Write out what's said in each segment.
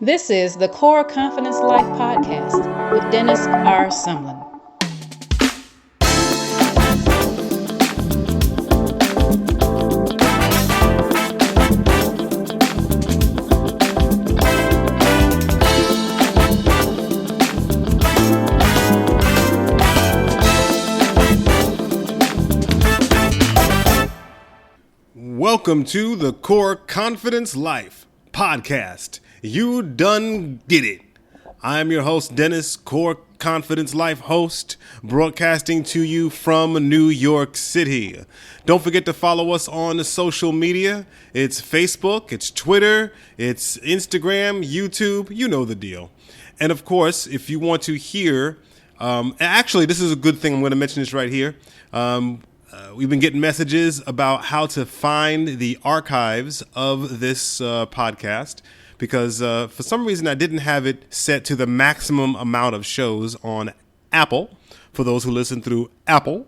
This is the Core Confidence Life podcast with Dennis R. Sumlin. Welcome to the Core Confidence Life podcast. You done did it. I'm your host, Dennis, Core Confidence Life host, broadcasting to you from New York City. Don't forget to follow us on social media. It's Facebook, it's Twitter, it's Instagram, YouTube, you know the deal. And of course, if you want to hear, actually, this is a good thing. I'm going to mention this right here. We've been getting messages about how to find the archives of this podcast because for some reason I didn't have it set to the maximum amount of shows on Apple, for those who listen through Apple.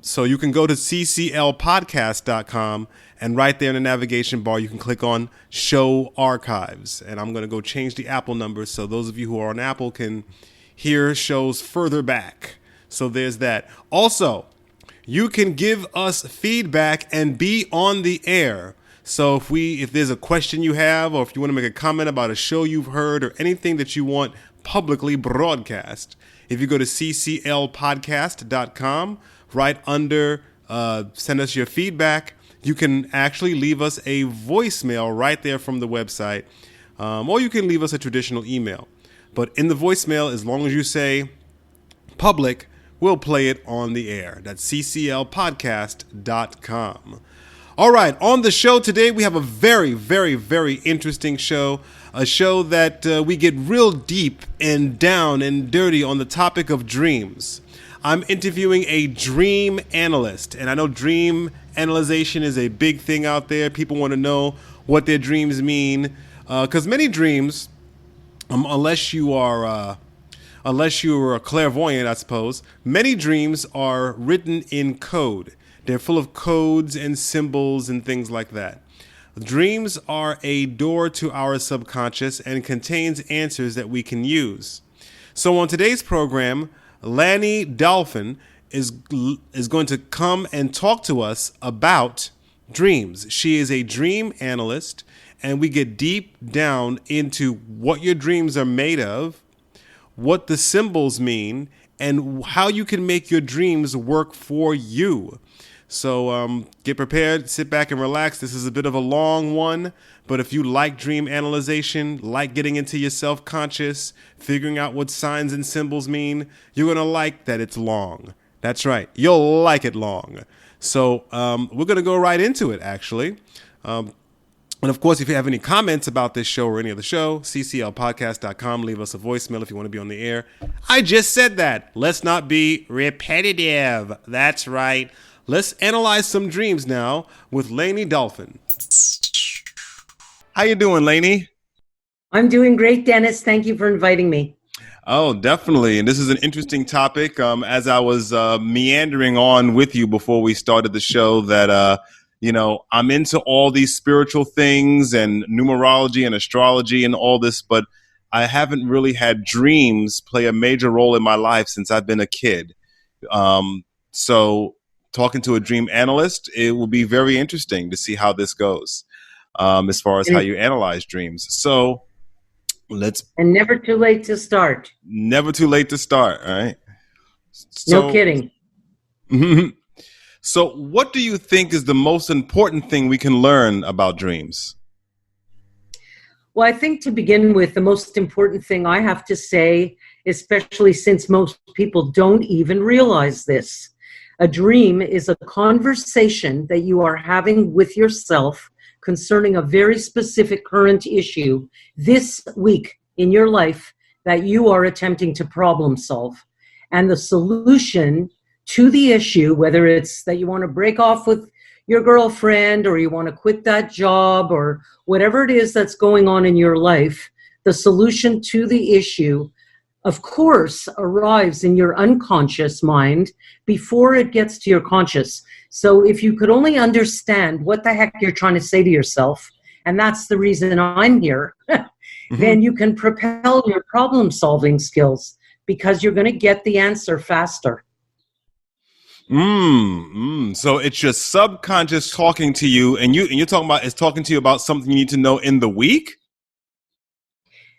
So you can go to cclpodcast.com, and right there in the navigation bar, you can click on Show Archives. And I'm going to go change the Apple number so those of you who are on Apple can hear shows further back. So there's that. Also, you can give us feedback and be on the air. So if there's a question you have, or if you want to make a comment about a show you've heard or anything that you want publicly broadcast, if you go to cclpodcast.com, right under send us your feedback, you can actually leave us a voicemail right there from the website, or you can leave us a traditional email. But in the voicemail, as long as you say public, we'll play it on the air. That's cclpodcast.com. All right, on the show today, we have a very, very, very interesting show, a show that we get real deep and down and dirty on the topic of dreams. I'm interviewing a dream analyst, and I know dream analyzation is a big thing out there. People want to know what their dreams mean, because many dreams, unless you are a clairvoyant, I suppose, many dreams are written in code. They're full of codes and symbols and things like that. Dreams are a door to our subconscious and contains answers that we can use. So on today's program, Layne Dalfen is going to come and talk to us about dreams. She is a dream analyst, and we get deep down into what your dreams are made of, what the symbols mean, and how you can make your dreams work for you. So get prepared, sit back and relax. This is a bit of a long one, but if you like dream analyzation, like getting into your self-conscious, figuring out what signs and symbols mean, you're going to like that it's long. That's right. You'll like it long. So we're going to go right into it, actually. And of course, if you have any comments about this show or any other show, cclpodcast.com, leave us a voicemail if you want to be on the air. I just said that. Let's not be repetitive. That's right. Let's analyze some dreams now with Layne Dalfen. How you doing, Layne? I'm doing great, Dennis. Thank you for inviting me. Oh, definitely. And this is an interesting topic. As I was meandering on with you before we started the show, that I'm into all these spiritual things and numerology and astrology and all this, but I haven't really had dreams play a major role in my life since I've been a kid. So talking to a dream analyst, it will be very interesting to see how this goes as far as how you analyze dreams. So And never too late to start. Never too late to start, all right? So, no kidding. So what do you think is the most important thing we can learn about dreams? Well, I think to begin with, the most important thing I have to say, especially since most people don't even realize this, a dream is a conversation that you are having with yourself concerning a very specific current issue this week in your life that you are attempting to problem solve. And the solution to the issue, whether it's that you want to break off with your girlfriend or you want to quit that job or whatever it is that's going on in your life, the solution to the issue, of course, arrives in your unconscious mind before it gets to your conscious. So if you could only understand what the heck you're trying to say to yourself, and that's the reason I'm here, then you can propel your problem solving skills because you're going to get the answer faster. So it's your subconscious talking to you, and you're talking about it's talking to you about something you need to know in the week?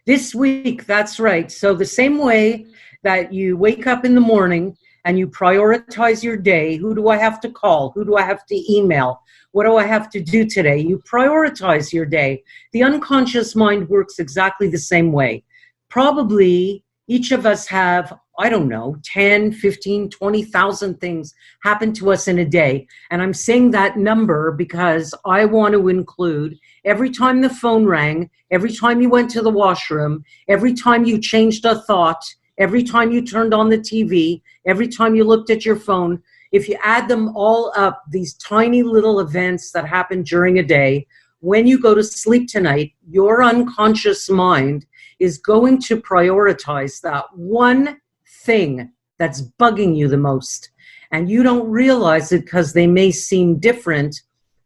This week, that's right. So the same way that you wake up in the morning and you prioritize your day, who do I have to call? Who do I have to email? What do I have to do today? You prioritize your day. The unconscious mind works exactly the same way. Probably each of us have, I don't know, 10, 15, 20,000 things happen to us in a day. And I'm saying that number because I want to include every time the phone rang, every time you went to the washroom, every time you changed a thought, every time you turned on the TV, every time you looked at your phone. If you add them all up, these tiny little events that happen during a day, when you go to sleep tonight, your unconscious mind is going to prioritize that one thing that's bugging you the most. And you don't realize it because they may seem different,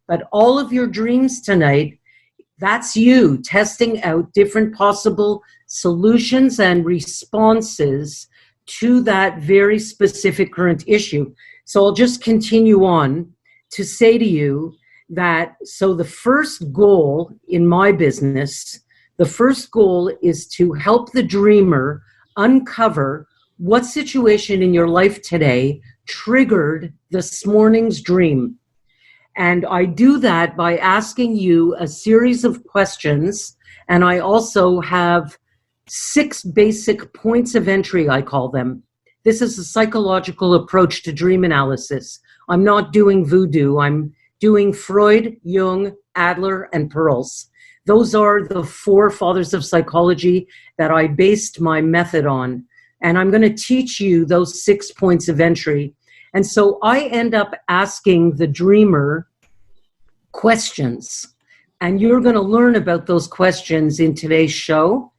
but all of your dreams tonight, that's you testing out different possible solutions and responses to that very specific current issue. So I'll just continue on to say to you that, so the first goal in my business, the first goal is to help the dreamer uncover what situation in your life today triggered this morning's dream. And I do that by asking you a series of questions. And I also have 6 basic points of entry, I call them. This is a psychological approach to dream analysis. I'm not doing voodoo. I'm doing Freud, Jung, Adler, and Pearls. Those are the 4 fathers of psychology that I based my method on. And I'm going to teach you those 6 points of entry. And so I end up asking the dreamer questions. And you're going to learn about those questions in today's show.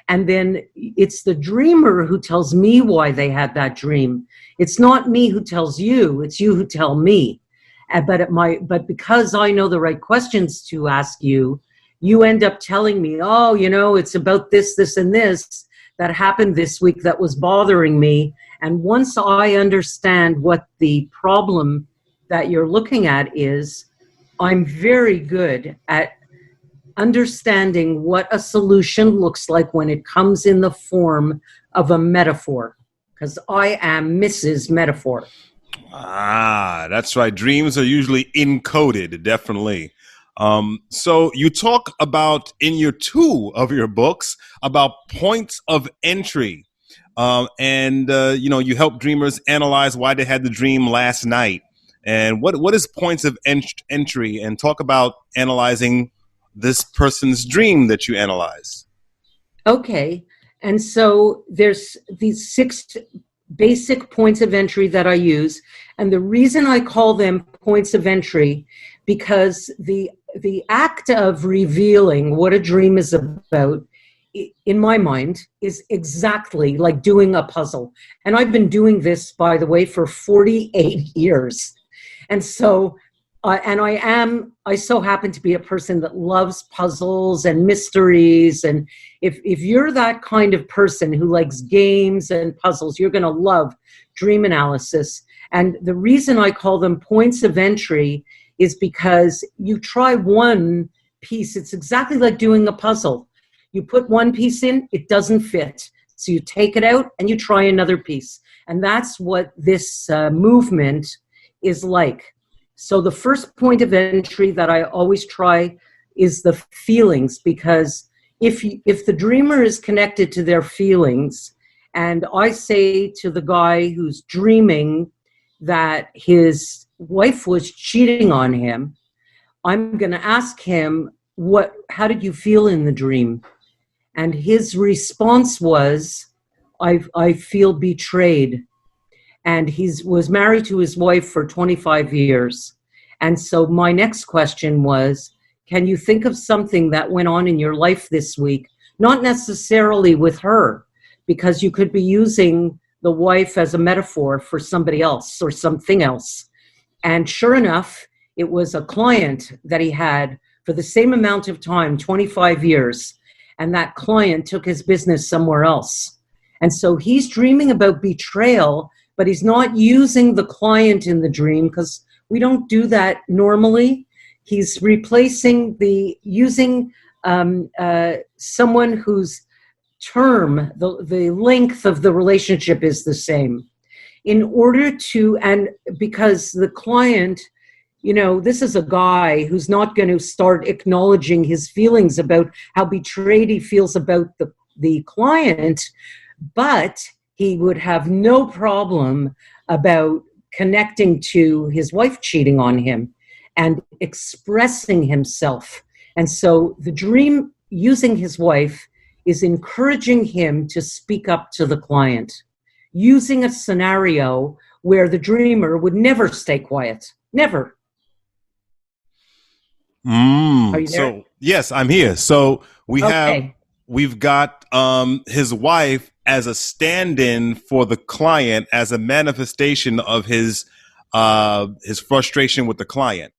And then it's the dreamer who tells me why they had that dream. It's not me who tells you, it's you who tell me. But because I know the right questions to ask you, you end up telling me, oh, you know, it's about this, this, and this that happened this week that was bothering me. And once I understand what the problem that you're looking at is, I'm very good at understanding what a solution looks like when it comes in the form of a metaphor, because I am Mrs. Metaphor. Ah, that's right. Dreams are usually encoded, definitely. So you talk about in your 2 of your books about points of entry. You help dreamers analyze why they had the dream last night. And what is points of entry, and talk about analyzing this person's dream that you analyze. Okay. And so there's these 6 basic points of entry that I use. And the reason I call them points of entry, because the act of revealing what a dream is about, in my mind, is exactly like doing a puzzle. And I've been doing this, by the way, for 48 years. And so, I so happen to be a person that loves puzzles and mysteries. And if you're that kind of person who likes games and puzzles, you're going to love dream analysis. And the reason I call them points of entry is because you try one piece. It's exactly like doing a puzzle. You put one piece in, it doesn't fit. So you take it out and you try another piece. And that's what this movement is like. So the first point of entry that I always try is the feelings, because if the dreamer is connected to their feelings, and I say to the guy who's dreaming that his wife was cheating on him, I'm going to ask him, how did you feel in the dream? And his response was, I feel betrayed. And he was married to his wife for 25 years. And so my next question was, can you think of something that went on in your life this week? Not necessarily with her, because you could be using the wife as a metaphor for somebody else or something else. And sure enough, it was a client that he had for the same amount of time, 25 years. and that client took his business somewhere else. And so he's dreaming about betrayal, but he's not using the client in the dream, because we don't do that normally. He's replacing using someone whose term, the length of the relationship is the same. In order to, and because the client, this is a guy who's not going to start acknowledging his feelings about how betrayed he feels about the client, but he would have no problem about connecting to his wife cheating on him and expressing himself. And so the dream using his wife is encouraging him to speak up to the client, using a scenario where the dreamer would never stay quiet. Never. Are you there? So yes, I'm here. So we've got his wife as a stand-in for the client, as a manifestation of his frustration with the client.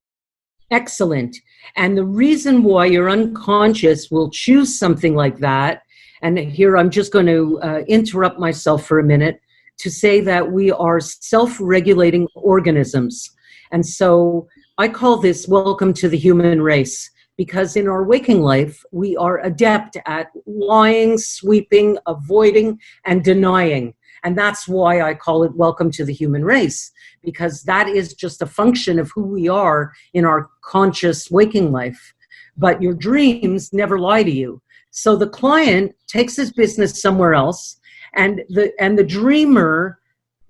Excellent. And the reason why your unconscious will choose something like that, and here I'm just going to interrupt myself for a minute to say that we are self-regulating organisms. And so I call this welcome to the human race, because in our waking life, we are adept at lying, sweeping, avoiding, and denying. And that's why I call it welcome to the human race, because that is just a function of who we are in our conscious waking life. But your dreams never lie to you. So the client takes his business somewhere else, and the dreamer,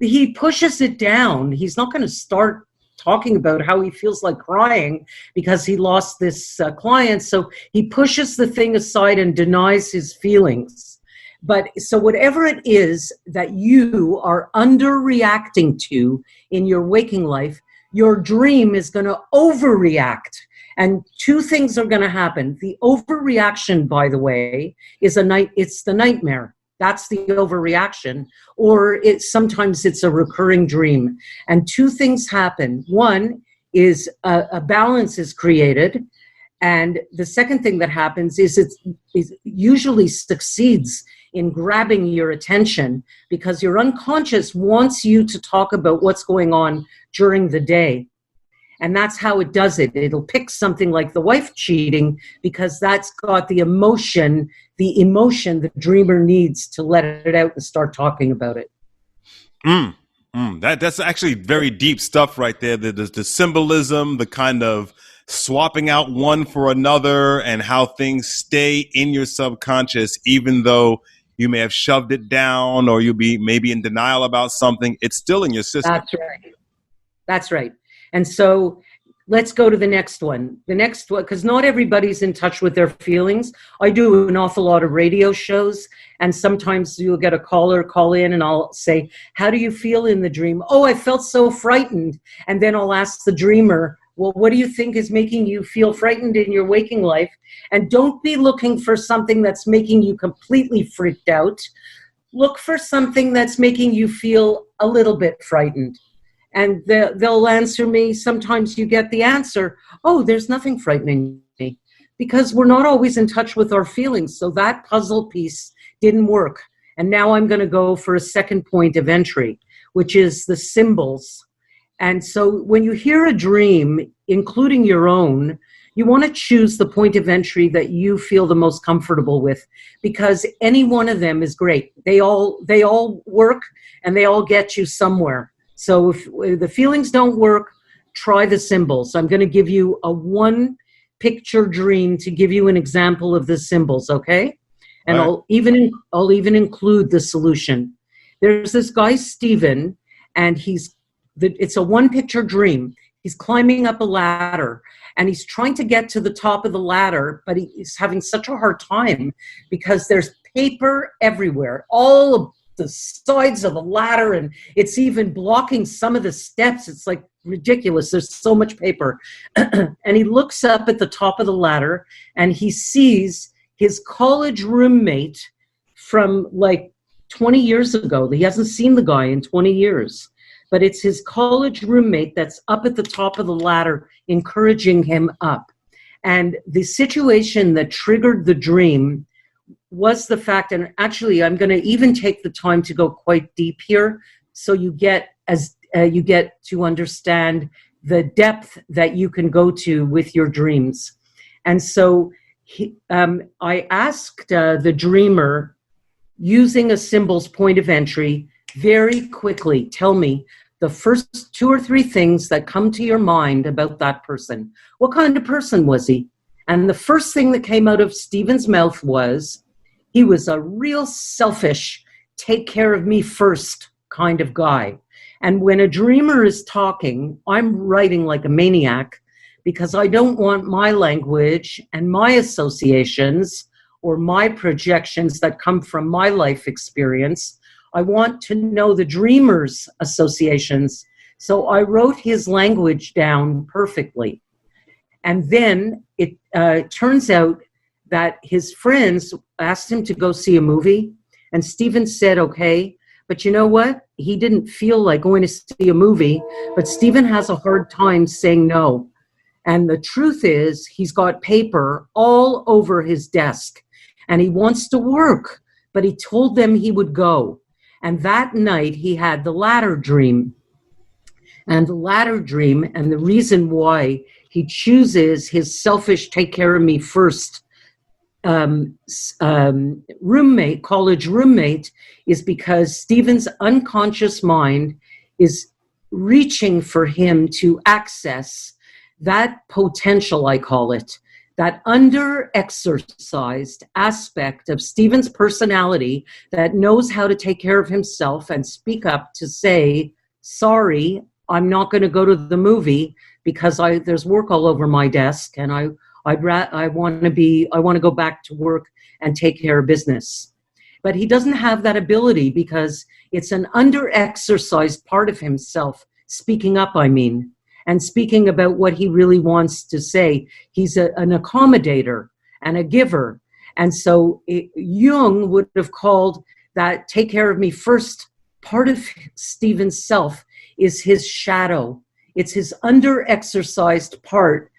he pushes it down. He's not going to start talking about how he feels like crying because he lost this client. So he pushes the thing aside and denies his feelings. But so whatever it is that you are underreacting to in your waking life, your dream is going to overreact. And two things are going to happen. The overreaction, by the way, it's the nightmare. That's the overreaction. Or sometimes it's a recurring dream. And two things happen. One is a balance is created. And the second thing that happens is it usually succeeds in grabbing your attention, because your unconscious wants you to talk about what's going on during the day. And that's how it does it. It'll pick something like the wife cheating, because that's got the emotion the dreamer needs to let it out and start talking about it. That's actually very deep stuff right there. The symbolism, the kind of swapping out one for another, and how things stay in your subconscious, even though you may have shoved it down or you'll be maybe in denial about something. It's still in your system. That's right. And so let's go to the next one. The next one, because not everybody's in touch with their feelings. I do an awful lot of radio shows, and sometimes you'll get a caller call in and I'll say, how do you feel in the dream? Oh, I felt so frightened. And then I'll ask the dreamer, well, what do you think is making you feel frightened in your waking life? And don't be looking for something that's making you completely freaked out. Look for something that's making you feel a little bit frightened. And they'll answer me. Sometimes you get the answer, oh, there's nothing frightening me, because we're not always in touch with our feelings. So that puzzle piece didn't work. And now I'm going to go for a second point of entry, which is the symbols. And so when you hear a dream, including your own, you want to choose the point of entry that you feel the most comfortable with, because any one of them is great. They all work, and they all get you somewhere. So if the feelings don't work, try the symbols. I'm going to give you a one picture dream to give you an example of the symbols, okay? And I'll even include the solution. There's this guy, Steven, and it's a one picture dream. He's climbing up a ladder, and he's trying to get to the top of the ladder, but he's having such a hard time because there's paper everywhere, all of the sides of the ladder, and it's even blocking some of the steps. It's like ridiculous. There's so much paper. And he looks up at the top of the ladder, and he sees his college roommate from like 20 years ago. He hasn't seen the guy in 20 years, but it's his college roommate that's up at the top of the ladder, encouraging him up. And the situation that triggered the dream was the fact, and actually I'm going to even take the time to go quite deep here, so you get to understand the depth that you can go to with your dreams. And so I asked the dreamer, using a symbol's point of entry, very quickly, tell me the first 2 or 3 things that come to your mind about that person. What kind of person was he? And the first thing that came out of Stephen's mouth was, he was a real selfish, take care of me first kind of guy. And when a dreamer is talking, I'm writing like a maniac, because I don't want my language and my associations or my projections that come from my life experience. I want to know the dreamer's associations. So I wrote his language down perfectly. And then it turns out that his friends asked him to go see a movie, and Stephen said, okay. But you know what? He didn't feel like going to see a movie, but Stephen has a hard time saying no. And the truth is, he's got paper all over his desk, and he wants to work, but he told them he would go. And that night, he had the ladder dream. And the ladder dream, and the reason why he chooses his selfish, take care of me first roommate, college roommate, is because Stephen's unconscious mind is reaching for him to access that potential, I call it, that under-exercised aspect of Stephen's personality that knows how to take care of himself and speak up to say, sorry, I'm not going to go to the movie because there's work all over my desk, and I want to go back to work and take care of business. But he doesn't have that ability because it's an under-exercised part of himself, speaking up, I mean, and speaking about what he really wants to say. He's an accommodator and a giver. And so Jung would have called that take care of me first part of Stephen's self is his shadow. It's his under-exercised part.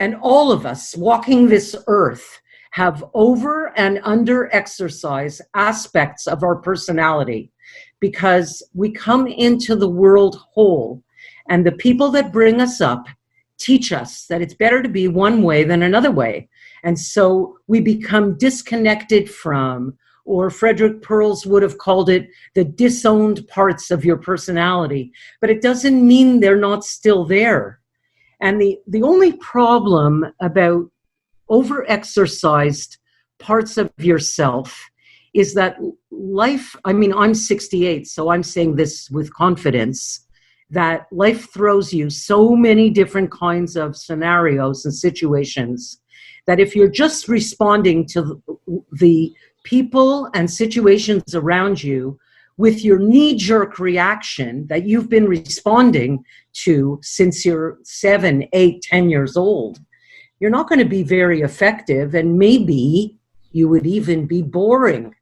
And all of us walking this earth have over and under-exercise aspects of our personality, because we come into the world whole. And the people that bring us up teach us that it's better to be one way than another way. And so we become disconnected from, or Frederick Perls would have called it, the disowned parts of your personality. But it doesn't mean they're not still there. And the only problem about over-exercised parts of yourself is that life, I mean, I'm 68, so I'm saying this with confidence, that life throws you so many different kinds of scenarios and situations that if you're just responding to the people and situations around you with your knee-jerk reaction that you've been responding to since you're 7, 8, 10 years old, you're not going to be very effective, and maybe you would even be boring,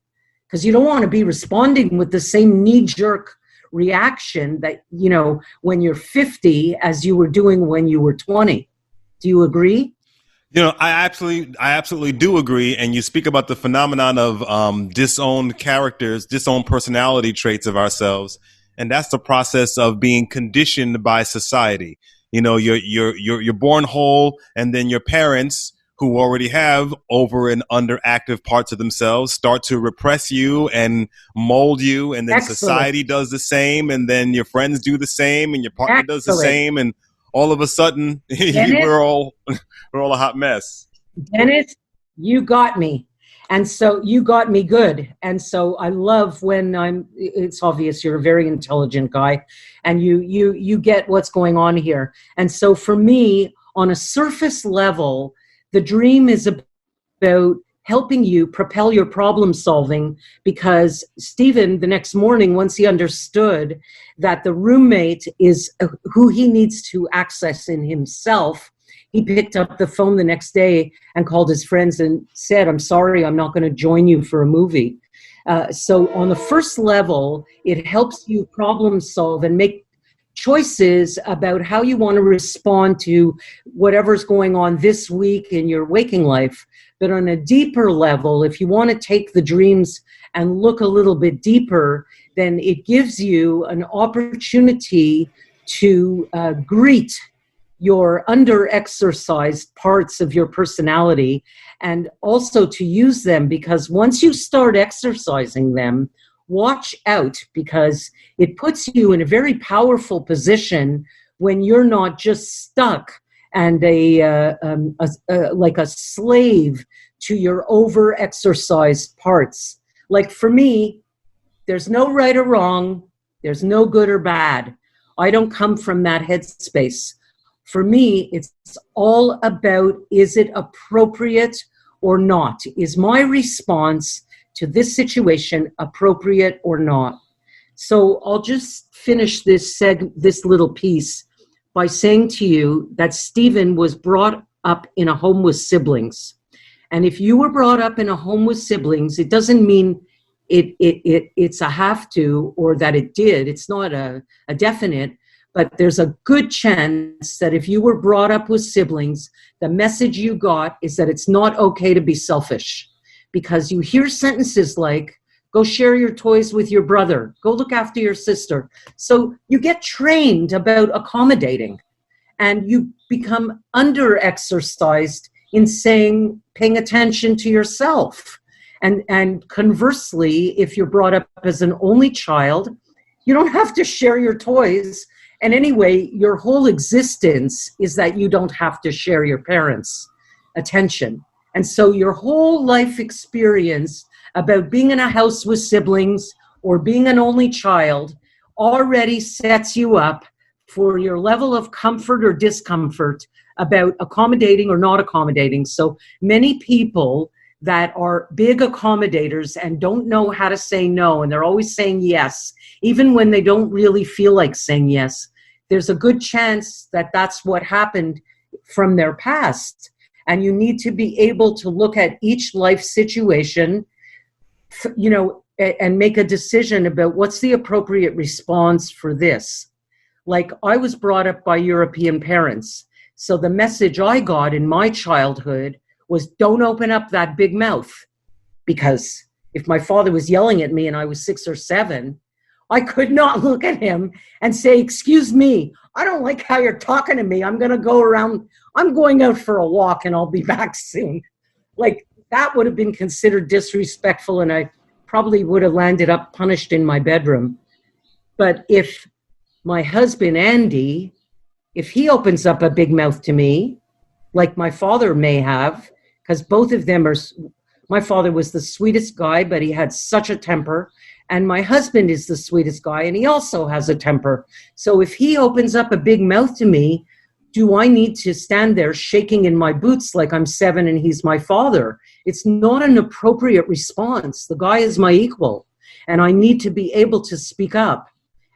because you don't want to be responding with the same knee-jerk reaction that, you know, when you're 50 as you were doing when you were 20. Do you agree? You know, I absolutely do agree. And you speak about the phenomenon of disowned characters, disowned personality traits of ourselves, and that's the process of being conditioned by society. You know, you're born whole, and then your parents, who already have over and underactive parts of themselves, start to repress you and mold you, and then Excellent. Society does the same, and then your friends do the same, and your partner does the same, and all of a sudden we're all a hot mess. Dennis, you got me. And so you got me good. And so I love when it's obvious you're a very intelligent guy, and you get what's going on here. And so for me, on a surface level, the dream is about helping you propel your problem solving, because Stephen, the next morning, once he understood that the roommate is who he needs to access in himself, he picked up the phone the next day and called his friends and said, I'm sorry, I'm not going to join you for a movie. So on the first level, it helps you problem solve and make choices about how you want to respond to whatever's going on this week in your waking life. But on a deeper level, if you want to take the dreams and look a little bit deeper, then it gives you an opportunity to greet your under-exercised parts of your personality, and also to use them, because once you start exercising them, watch out, because it puts you in a very powerful position when you're not just stuck and like a slave to your over-exercised parts. Like for me, there's no right or wrong. There's no good or bad. I don't come from that headspace. For me, it's all about, is it appropriate or not? Is my response to this situation appropriate or not? So I'll just finish this little piece by saying to you that Stephen was brought up in a home with siblings. And if you were brought up in a home with siblings, it doesn't mean it's a have to, or that it did. It's not a definite, but there's a good chance that if you were brought up with siblings, the message you got is that it's not okay to be selfish, because you hear sentences like, go share your toys with your brother, go look after your sister. So you get trained about accommodating, and you become under-exercised in paying attention to yourself. And conversely, if you're brought up as an only child, you don't have to share your toys. And anyway, your whole existence is that you don't have to share your parents' attention. And so your whole life experience about being in a house with siblings or being an only child already sets you up for your level of comfort or discomfort about accommodating or not accommodating. So many people that are big accommodators and don't know how to say no, and they're always saying yes, even when they don't really feel like saying yes, there's a good chance that that's what happened from their past. And you need to be able to look at each life situation, you know, and make a decision about what's the appropriate response for this. Like, I was brought up by European parents. So the message I got in my childhood was, don't open up that big mouth. Because if my father was yelling at me and I was 6 or 7, I could not look at him and say, excuse me, I don't like how you're talking to me. I'm going out for a walk and I'll be back soon. Like, that would have been considered disrespectful, and I probably would have landed up punished in my bedroom. But if my husband, Andy, if he opens up a big mouth to me, like my father may have, because both of them my father was the sweetest guy, but he had such a temper. And my husband is the sweetest guy, and he also has a temper. So if he opens up a big mouth to me, do I need to stand there shaking in my boots like I'm 7 and he's my father? It's not an appropriate response. The guy is my equal, and I need to be able to speak up.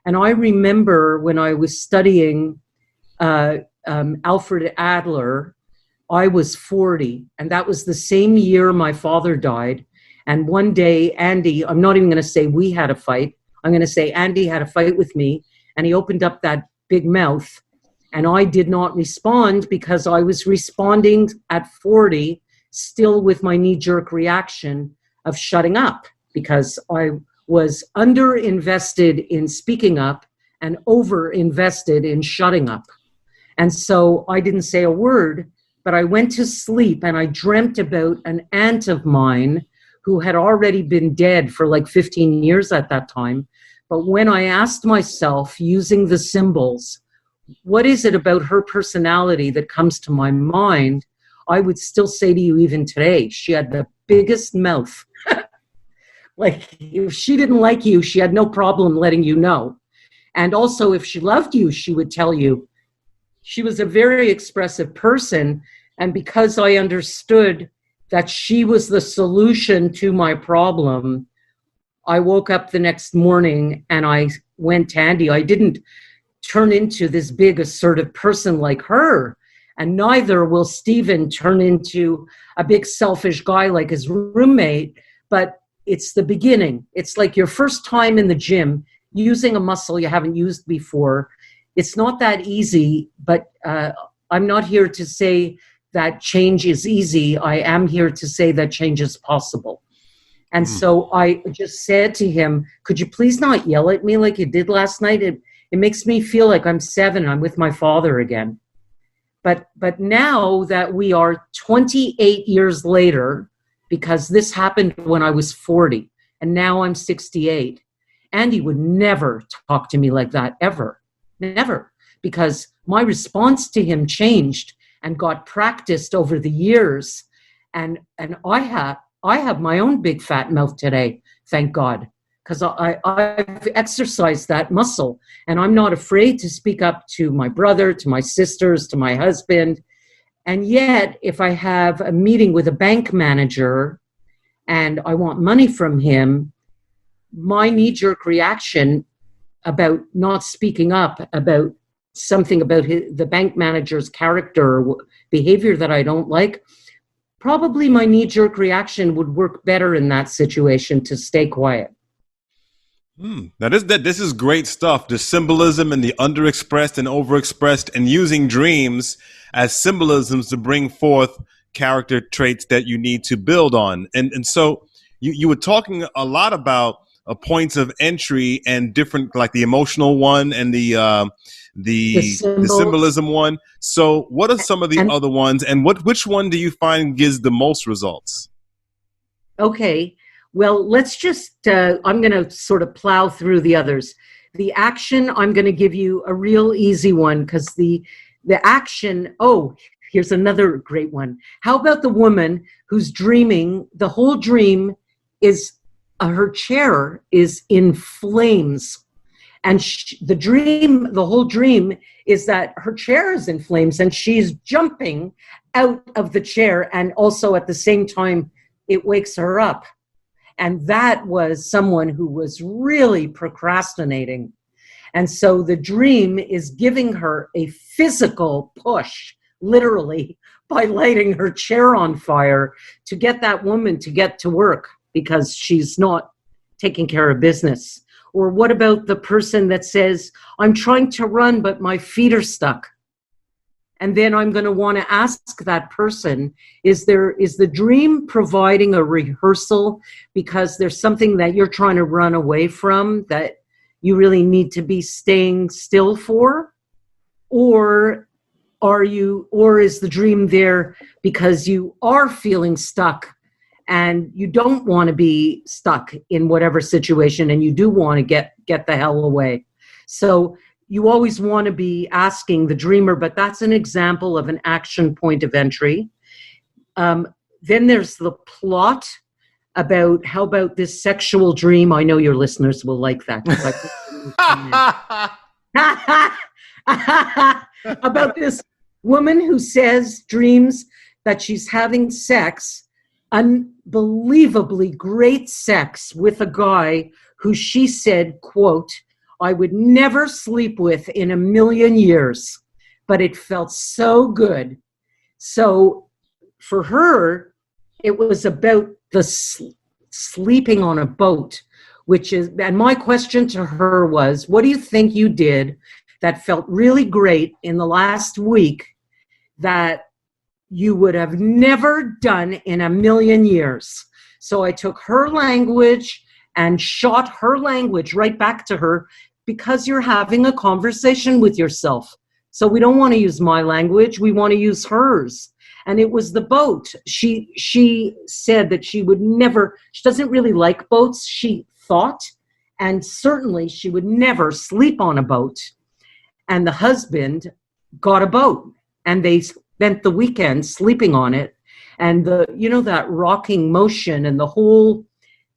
And I remember when I was studying Alfred Adler, I was 40, and that was the same year my father died. And one day, Andy, I'm not even going to say we had a fight. I'm going to say Andy had a fight with me, and he opened up that big mouth, and I did not respond because I was responding at 40 still with my knee-jerk reaction of shutting up, because I was under-invested in speaking up and over-invested in shutting up. And so I didn't say a word, but I went to sleep and I dreamt about an aunt of mine who had already been dead for like 15 years at that time. But when I asked myself, using the symbols, what is it about her personality that comes to my mind, I would still say to you even today, she had the biggest mouth. Like, if she didn't like you, she had no problem letting you know. And also, if she loved you, she would tell you. She was a very expressive person. And because I understood that she was the solution to my problem, I woke up the next morning and I went to Andy. I didn't turn into this big assertive person like her. And neither will Stephen turn into a big selfish guy like his roommate. But it's the beginning. It's like your first time in the gym using a muscle you haven't used before. it's not that easy, but I'm not here to say that change is easy. I am here to say that change is possible. And so I just said to him, could you please not yell at me like you did last night? It makes me feel like I'm 7. I'm with my father again. But now that we are 28 years later, because this happened when I was 40, and now I'm 68, Andy would never talk to me like that, ever. Never. Because my response to him changed and got practiced over the years. And I have my own big fat mouth today, thank God, because I've exercised that muscle, and I'm not afraid to speak up to my brother, to my sisters, to my husband. And yet, if I have a meeting with a bank manager and I want money from him, my knee-jerk reaction about not speaking up about something about the bank manager's character or behavior that I don't like, probably my knee-jerk reaction would work better in that situation to stay quiet. Now this is great stuff. The symbolism and the underexpressed and overexpressed, and using dreams as symbolisms to bring forth character traits that you need to build on. And so you were talking a lot about points of entry and different, like the emotional one and the symbolism one. So what are some of the other ones, and which one do you find gives the most results? Okay, well, let's just, I'm going to sort of plow through the others. The action, I'm going to give you a real easy one, because the action, here's another great one. How about the woman who's dreaming, the whole dream is, her chair is in flames. And the whole dream is that her chair is in flames and she's jumping out of the chair, and also at the same time, it wakes her up. And that was someone who was really procrastinating. And so the dream is giving her a physical push, literally, by lighting her chair on fire to get that woman to get to work because she's not taking care of business. Or what about the person that says, I'm trying to run, but my feet are stuck? And then I'm going to want to ask that person, is the dream providing a rehearsal because there's something that you're trying to run away from that you really need to be staying still for? Or is the dream there because you are feeling stuck and you don't want to be stuck in whatever situation and you do want to get the hell away? So you always want to be asking the dreamer, but that's an example of an action point of entry. Then there's the plot about, how about this sexual dream? I know your listeners will like that. About this woman who dreams that she's having sex, unbelievably great sex with a guy who she said, quote, I would never sleep with in a million years, but it felt so good. So for her, it was about the sleeping on a boat, and my question to her was, what do you think you did that felt really great in the last week that you would have never done in a million years? So I took her language and shot her language right back to her, because you're having a conversation with yourself. So we don't want to use my language, we want to use hers. And it was the boat. She said that she doesn't really like boats, she thought, and certainly she would never sleep on a boat. And the husband got a boat, and they spent the weekend sleeping on it. And that rocking motion and the whole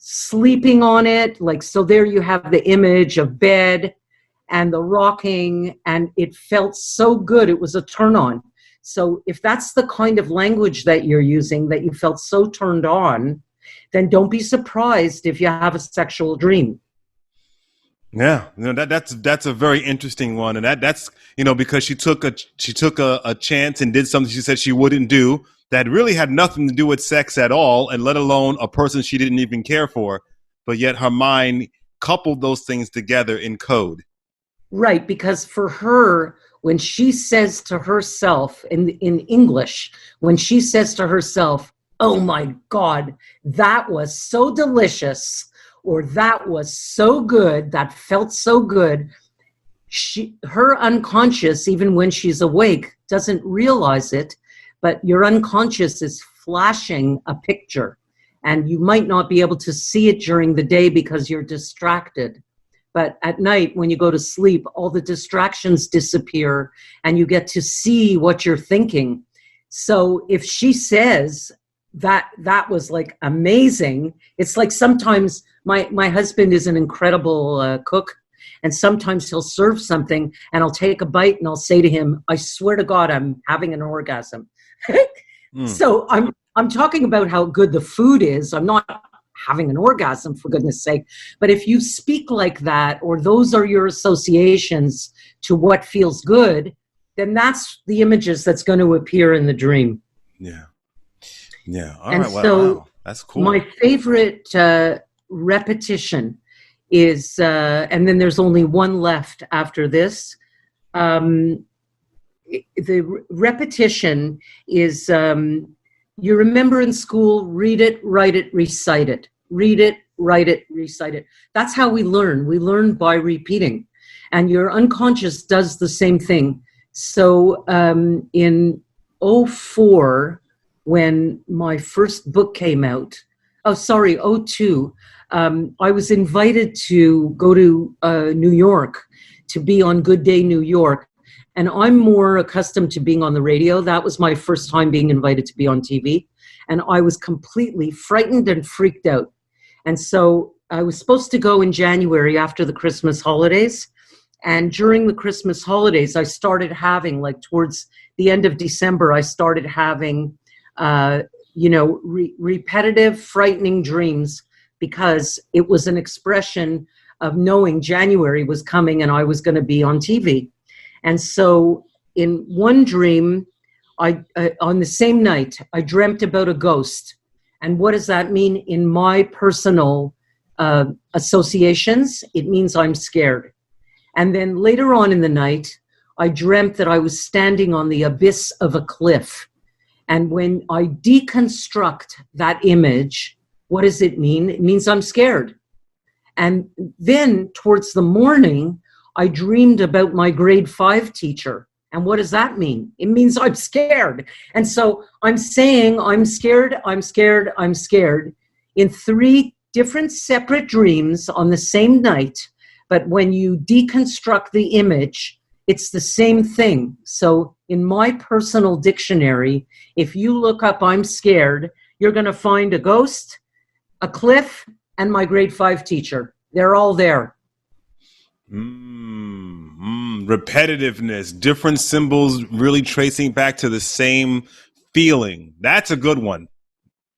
sleeping on it, so there you have the image of bed and the rocking, and it felt so good. It was a turn on. So if that's the kind of language that you're using, that you felt so turned on, then don't be surprised if you have a sexual dream. Yeah, that's a very interesting one, and that's because she took a chance and did something she said she wouldn't do, that really had nothing to do with sex at all, and let alone a person she didn't even care for, but yet her mind coupled those things together in code. Right, because for her, when she says to herself in English, when she says to herself, "Oh my God, that was so delicious," or "That was so good, that felt so good," her unconscious, even when she's awake, doesn't realize it, but your unconscious is flashing a picture, and you might not be able to see it during the day because you're distracted. But at night, when you go to sleep, all the distractions disappear and you get to see what you're thinking. So if she says that was like amazing, it's like sometimes my husband is an incredible cook, and sometimes he'll serve something and I'll take a bite and I'll say to him, "I swear to God, I'm having an orgasm." So I'm talking about how good the food is. I'm not having an orgasm, for goodness sake. But if you speak like that, or those are your associations to what feels good, then that's the images that's going to appear in the dream. Yeah. Yeah. All and right. So wow. That's cool. My favorite repetition is, and then there's only one left after this. The repetition is, you remember in school, read it, write it, recite it. Read it, write it, recite it. That's how we learn. We learn by repeating. And your unconscious does the same thing. So in 2004, when my first book came out, 2002, I was invited to go to New York to be on Good Day New York. And I'm more accustomed to being on the radio. That was my first time being invited to be on TV. And I was completely frightened and freaked out. And so I was supposed to go in January after the Christmas holidays. And during the Christmas holidays, I started having, like towards the end of December, I started having, repetitive, frightening dreams, because it was an expression of knowing January was coming and I was going to be on TV. And so in one dream, on the same night, I dreamt about a ghost. And what does that mean in my personal associations? It means I'm scared. And then later on in the night, I dreamt that I was standing on the abyss of a cliff. And when I deconstruct that image, what does it mean? It means I'm scared. And then towards the morning, I dreamed about my grade 5 teacher. And what does that mean? It means I'm scared. And so I'm saying I'm scared, I'm scared, I'm scared in 3 different separate dreams on the same night. But when you deconstruct the image, it's the same thing. So in my personal dictionary, if you look up I'm scared, you're going to find a ghost, a cliff, and my grade 5 teacher. They're all there. Repetitiveness, different symbols really tracing back to the same feeling. That's a good one.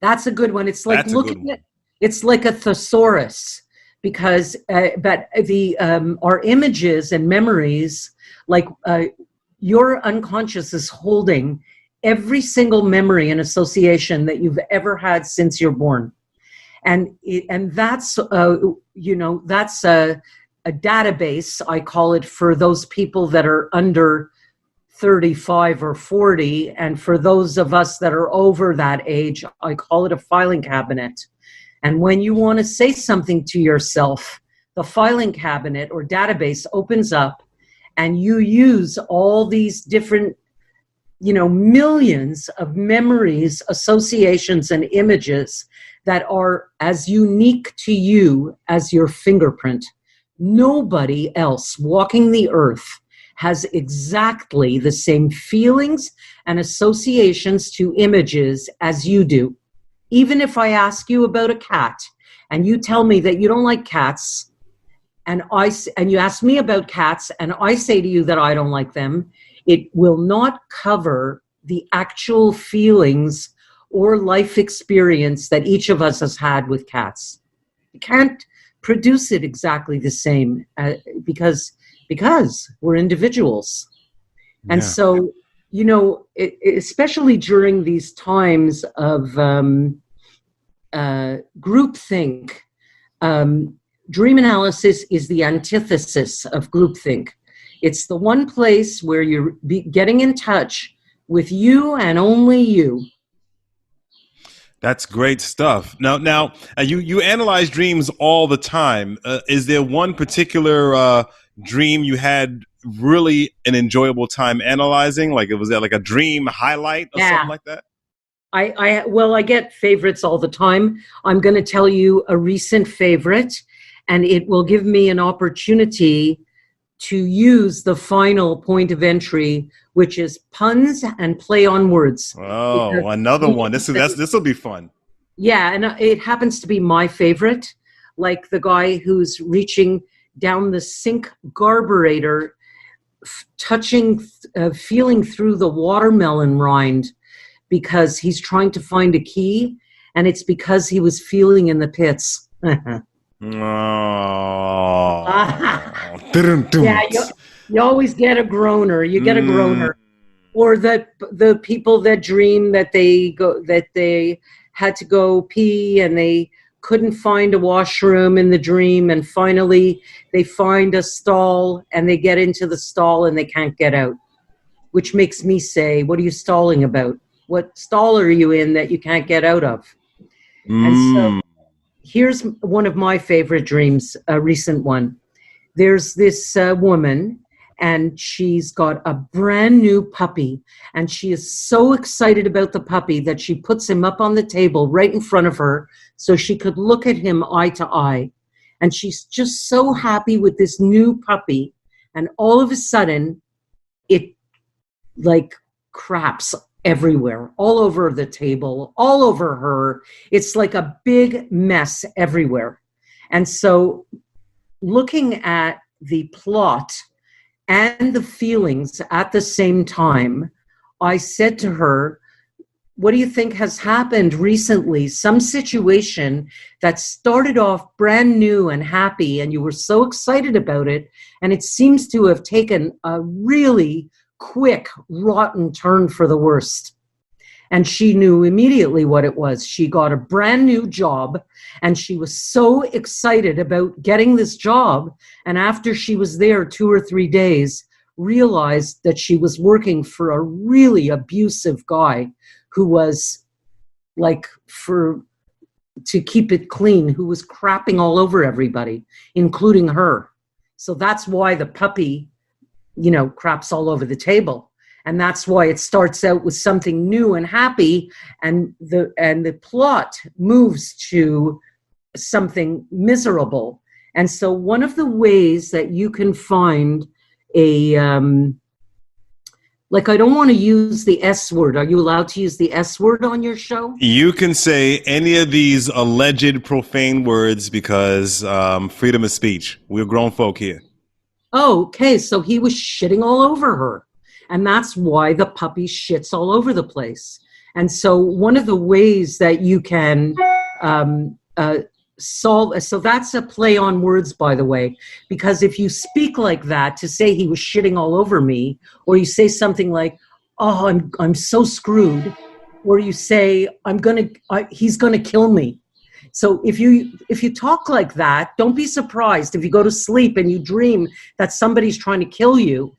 That's a good one. It's like looking at, it's like a thesaurus, because but the our images and memories, like your unconscious is holding every single memory and association that you've ever had since you're born, and that's that's a database, I call it, for those people that are under 35 or 40. And for those of us that are over that age, I call it a filing cabinet. And when you want to say something to yourself, the filing cabinet or database opens up and you use all these different, millions of memories, associations, and images that are as unique to you as your fingerprint. Nobody else walking the earth has exactly the same feelings and associations to images as you do. Even if I ask you about a cat and you tell me that you don't like cats, and you ask me about cats and I say to you that I don't like them, it will not cover the actual feelings or life experience that each of us has had with cats. You can't produce it exactly the same because we're individuals. Yeah. And so, especially during these times of groupthink, dream analysis is the antithesis of groupthink. It's the one place where you're getting in touch with you and only you. That's great stuff. Now, you analyze dreams all the time. Is there one particular dream you had really an enjoyable time analyzing? Like, was that like a dream highlight or something like that? I get favorites all the time. I'm going to tell you a recent favorite, and it will give me an opportunity to use the final point of entry, which is puns and play on words. Oh, another one. This will be fun. Yeah, and it happens to be my favorite, like the guy who's reaching down the sink garburator, feeling through the watermelon rind because he's trying to find a key, and it's because he was feeling in the pits. Yeah, you always get a groaner. You get a groaner. Or the people that dream that they had to go pee and they couldn't find a washroom in the dream, and finally they find a stall and they get into the stall and they can't get out, which makes me say, what are you stalling about? What stall are you in that you can't get out of? And so here's one of my favorite dreams, a recent one. There's this woman, and she's got a brand new puppy, and she is so excited about the puppy that she puts him up on the table right in front of her so she could look at him eye to eye. And she's just so happy with this new puppy. And all of a sudden, it like craps everywhere, all over the table, all over her. It's like a big mess everywhere. And so looking at the plot and the feelings at the same time, I said to her, what do you think has happened recently? Some situation that started off brand new and happy, and you were so excited about it, and it seems to have taken a really quick, rotten turn for the worst. And she knew immediately what it was. She got a brand new job, and she was so excited about getting this job. And after she was there 2 or 3 days, realized that she was working for a really abusive guy who was like, to keep it clean, who was crapping all over everybody, including her. So that's why the puppy, craps all over the table. And that's why it starts out with something new and happy, and the plot moves to something miserable. And so one of the ways that you can find I don't want to use the S word. Are you allowed to use the S word on your show? You can say any of these alleged profane words because freedom of speech. We're grown folk here. Oh, okay. So he was shitting all over her. And that's why the puppy shits all over the place. And so one of the ways that you can solve, so that's a play on words, by the way, because if you speak like that to say he was shitting all over me, or you say something like, oh, I'm so screwed, or you say, he's gonna kill me. So if you talk like that, don't be surprised if you go to sleep and you dream that somebody's trying to kill you,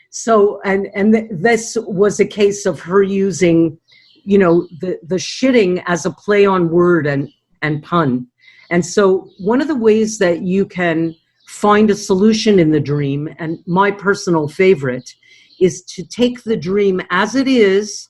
So, and this was a case of her using, the shitting as a play on word and pun. And so one of the ways that you can find a solution in the dream, and my personal favorite, is to take the dream as it is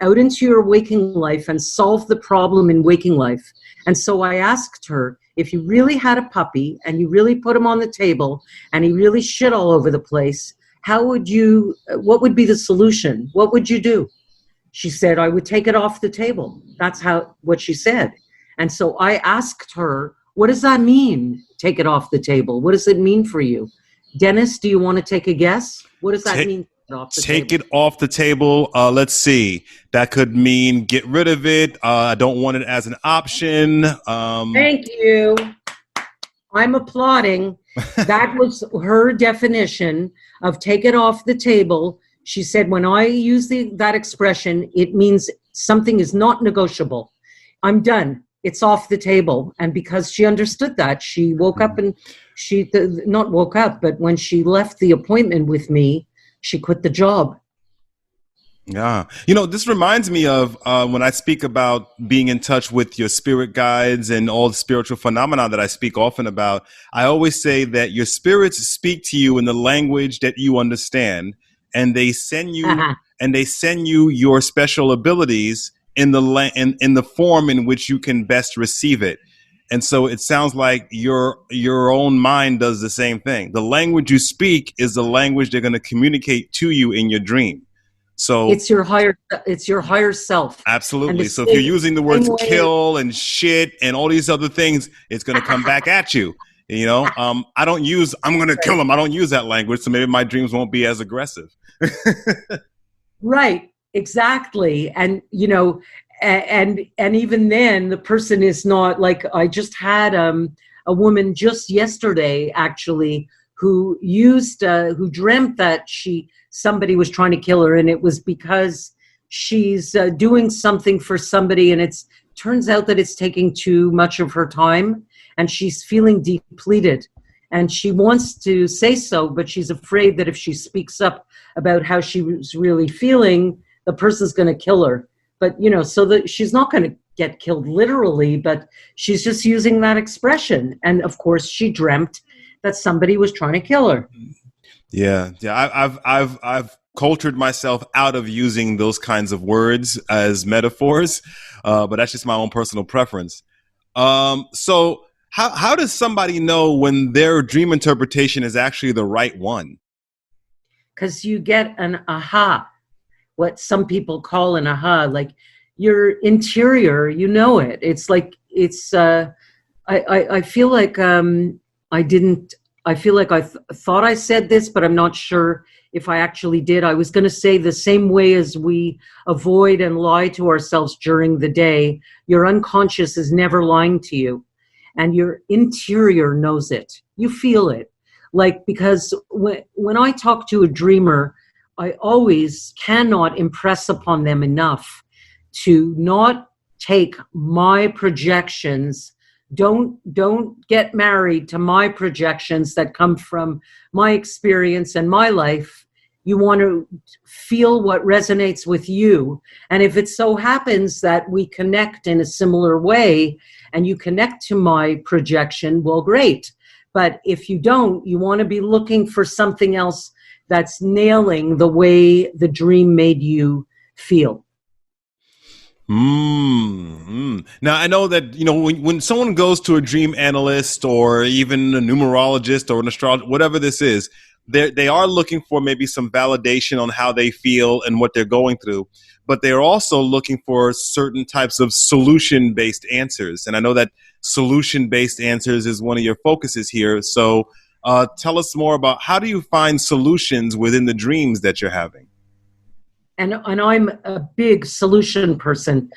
out into your waking life and solve the problem in waking life. And so I asked her, if you really had a puppy and you really put him on the table and he really shit all over the place, what would be the solution? What would you do? She said, I would take it off the table. That's what she said. And so I asked her, what does that mean? Take it off the table. What does it mean for you? Dennis, do you want to take a guess? What does that mean? Take it off the table. Let's see. That could mean get rid of it. I don't want it as an option. Thank you. I'm applauding. That was her definition of take it off the table. She said, when I use that expression, it means something is not negotiable. I'm done. it's off the table. And because she understood that, she woke up and not woke up, but when she left the appointment with me, she quit the job. Yeah. This reminds me of when I speak about being in touch with your spirit guides and all the spiritual phenomena that I speak often about. I always say that your spirits speak to you in the language that you understand, and they send you your special abilities in the form in which you can best receive it. And so it sounds like your own mind does the same thing. The language you speak is the language they're going to communicate to you in your dream. So it's your higher self. Absolutely. So if you're using the words kill and shit and all these other things, it's going to come back at you. I'm going to kill him. I don't use that language. So maybe my dreams won't be as aggressive. Right. Exactly. And, and even then the person is not like, I just had a woman just yesterday, actually, who dreamt that somebody was trying to kill her, and it was because she's doing something for somebody, and turns out that it's taking too much of her time, and she's feeling depleted, and she wants to say so, but she's afraid that if she speaks up about how she was really feeling, the person's going to kill her. But so that she's not going to get killed literally, but she's just using that expression, and of course she dreamt that somebody was trying to kill her. Yeah. I've cultured myself out of using those kinds of words as metaphors, but that's just my own personal preference. So how does somebody know when their dream interpretation is actually the right one? Because you get an aha, what some people call an aha, like your interior, it. It's like I feel like I feel like I thought I said this, but I'm not sure if I actually did. I was going to say the same way as we avoid and lie to ourselves during the day, your unconscious is never lying to you, and your interior knows it. You feel it. Like, because when I talk to a dreamer, I always cannot impress upon them enough to not take my projections. Don't get married to my projections that come from my experience and my life. You want to feel what resonates with you. And if it so happens that we connect in a similar way and you connect to my projection, well, great. But if you don't, you want to be looking for something else that's nailing the way the dream made you feel. Now, I know that, when someone goes to a dream analyst or even a numerologist or an astrologer, whatever this is, they are looking for maybe some validation on how they feel and what they're going through, but they're also looking for certain types of solution-based answers. And I know that solution-based answers is one of your focuses here. So tell us more about, how do you find solutions within the dreams that you're having? And I'm a big solution person,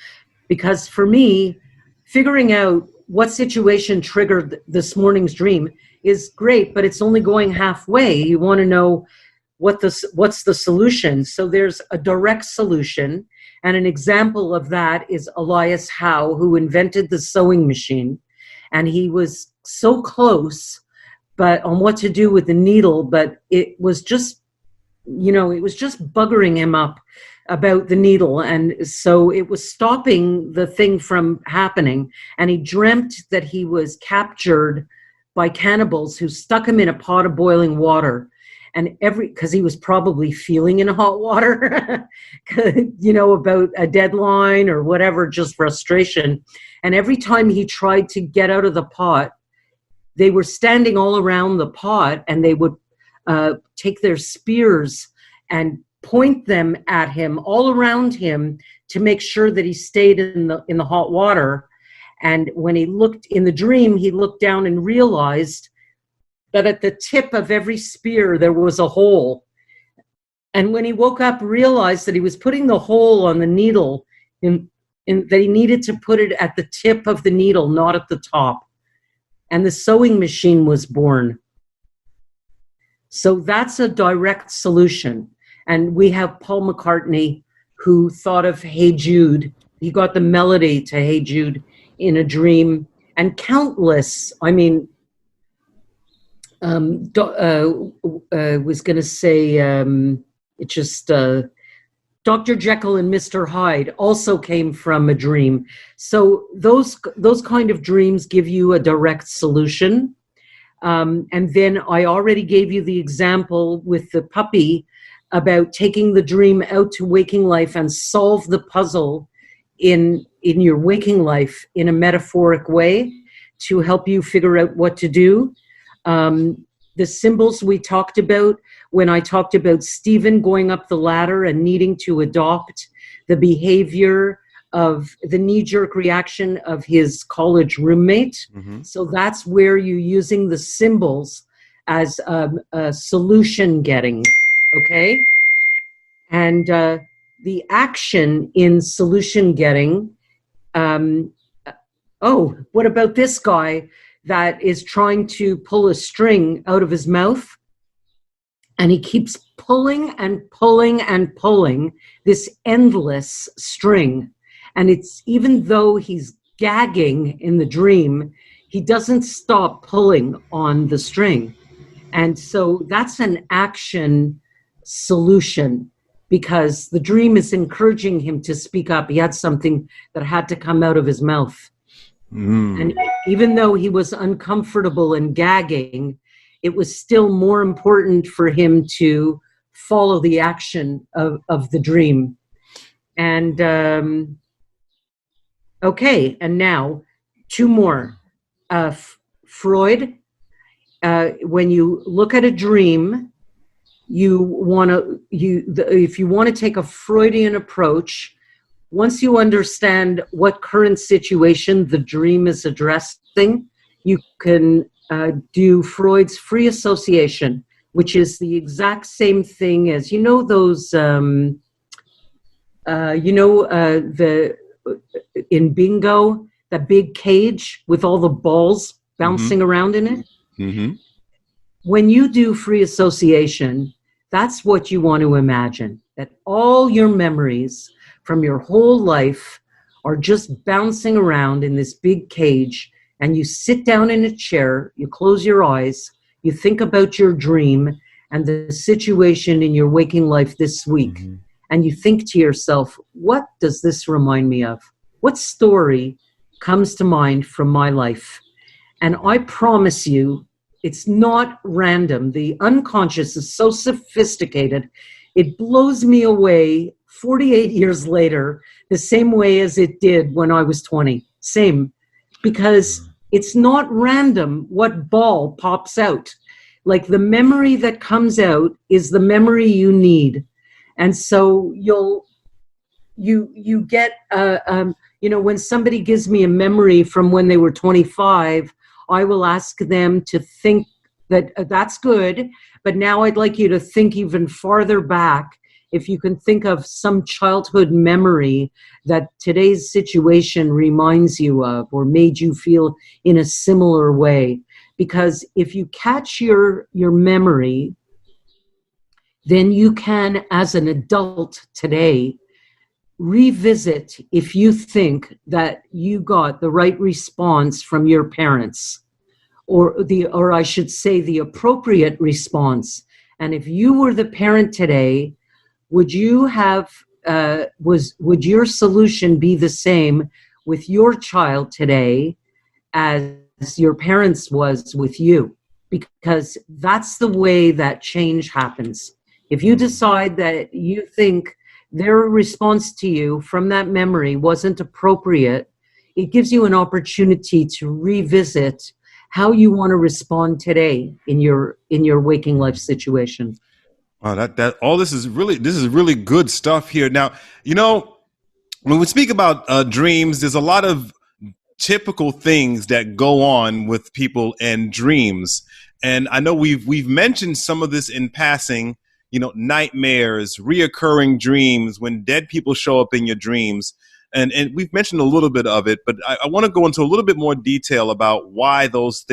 because for me, figuring out what situation triggered this morning's dream is great, but it's only going halfway. You want to know what's the solution. So there's a direct solution, and an example of that is Elias Howe, who invented the sewing machine, and he was so close, but on what to do with the needle, but it was just buggering him up about the needle. And so it was stopping the thing from happening. And he dreamt that he was captured by cannibals who stuck him in a pot of boiling water. And because he was probably feeling in hot water, about a deadline or whatever, just frustration. And every time he tried to get out of the pot, they were standing all around the pot, and they would take their spears and point them at him all around him to make sure that he stayed in the hot water. And when he looked in the dream, he looked down and realized that at the tip of every spear there was a hole. And when he woke up, realized that he was putting the hole on the needle, that he needed to put it at the tip of the needle, not at the top. And the sewing machine was born. So that's a direct solution. And we have Paul McCartney, who thought of Hey Jude. He got the melody to Hey Jude in a dream, and countless, I mean, was going to say, it just, Dr. Jekyll and Mr. Hyde also came from a dream. So those kind of dreams give you a direct solution. And then I already gave you the example with the puppy about taking the dream out to waking life and solve the puzzle in your waking life in a metaphoric way to help you figure out what to do. The symbols we talked about when I talked about Stephen going up the ladder and needing to adopt the behavior of the knee-jerk reaction of his college roommate. Mm-hmm. So that's where you're using the symbols as a solution getting, okay? And the action in solution getting, what about this guy that is trying to pull a string out of his mouth, and he keeps pulling and pulling and pulling this endless string. And it's, even though he's gagging in the dream, he doesn't stop pulling on the string. And so that's an action solution, because the dream is encouraging him to speak up. He had something that had to come out of his mouth. And even though he was uncomfortable and gagging, it was still more important for him to follow the action of the dream. And okay, and now two more. Freud, when you look at a dream, if you want to take a Freudian approach, once you understand what current situation the dream is addressing, you can do Freud's free association, which is the exact same thing as, those, in bingo, that big cage with all the balls bouncing around in it. Mm-hmm. When you do free association, that's what you want to imagine, that all your memories from your whole life are just bouncing around in this big cage, and you sit down in a chair, you close your eyes, you think about your dream and the situation in your waking life this week, and you think to yourself, what does this remind me of? What story comes to mind from my life? And I promise you, it's not random. The unconscious is so sophisticated, it blows me away 48 years later, the same way as it did when I was 20. Same. Because it's not random what ball pops out. Like, the memory that comes out is the memory you need. And so you get, when somebody gives me a memory from when they were 25, I will ask them to think that that's good, but now I'd like you to think even farther back. If you can think of some childhood memory that today's situation reminds you of or made you feel in a similar way. Because if you catch your memory, then you can, as an adult today, revisit if you think that you got the right response from your parents, or I should say the appropriate response. And if you were the parent today, would you have, would your solution be the same with your child today as your parents was with you? Because that's the way that change happens. If you decide that you think their response to you from that memory wasn't appropriate, it gives you an opportunity to revisit how you want to respond today in your waking life situation. Wow, this is really good stuff here. Now, when we speak about dreams, there's a lot of typical things that go on with people and dreams. And I know we've mentioned some of this in passing, nightmares, reoccurring dreams, when dead people show up in your dreams. And we've mentioned a little bit of it, but I want to go into a little bit more detail about why those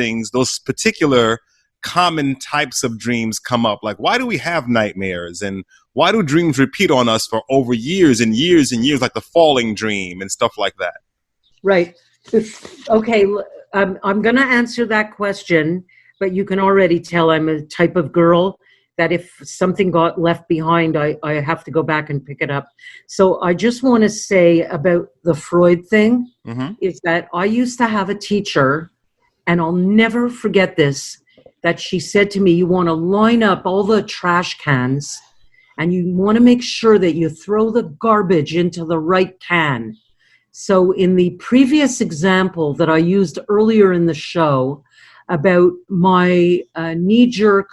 particular common types of dreams come up. Like, why do we have nightmares, and why do dreams repeat on us for over years and years and years, like the falling dream and stuff like that? Right. Okay, I'm going to answer that question, but you can already tell I'm a type of girl that if something got left behind, I have to go back and pick it up. So I just want to say about the Freud thing is that I used to have a teacher, and I'll never forget this, that she said to me, you want to line up all the trash cans and you want to make sure that you throw the garbage into the right can. So in the previous example that I used earlier in the show about my knee-jerk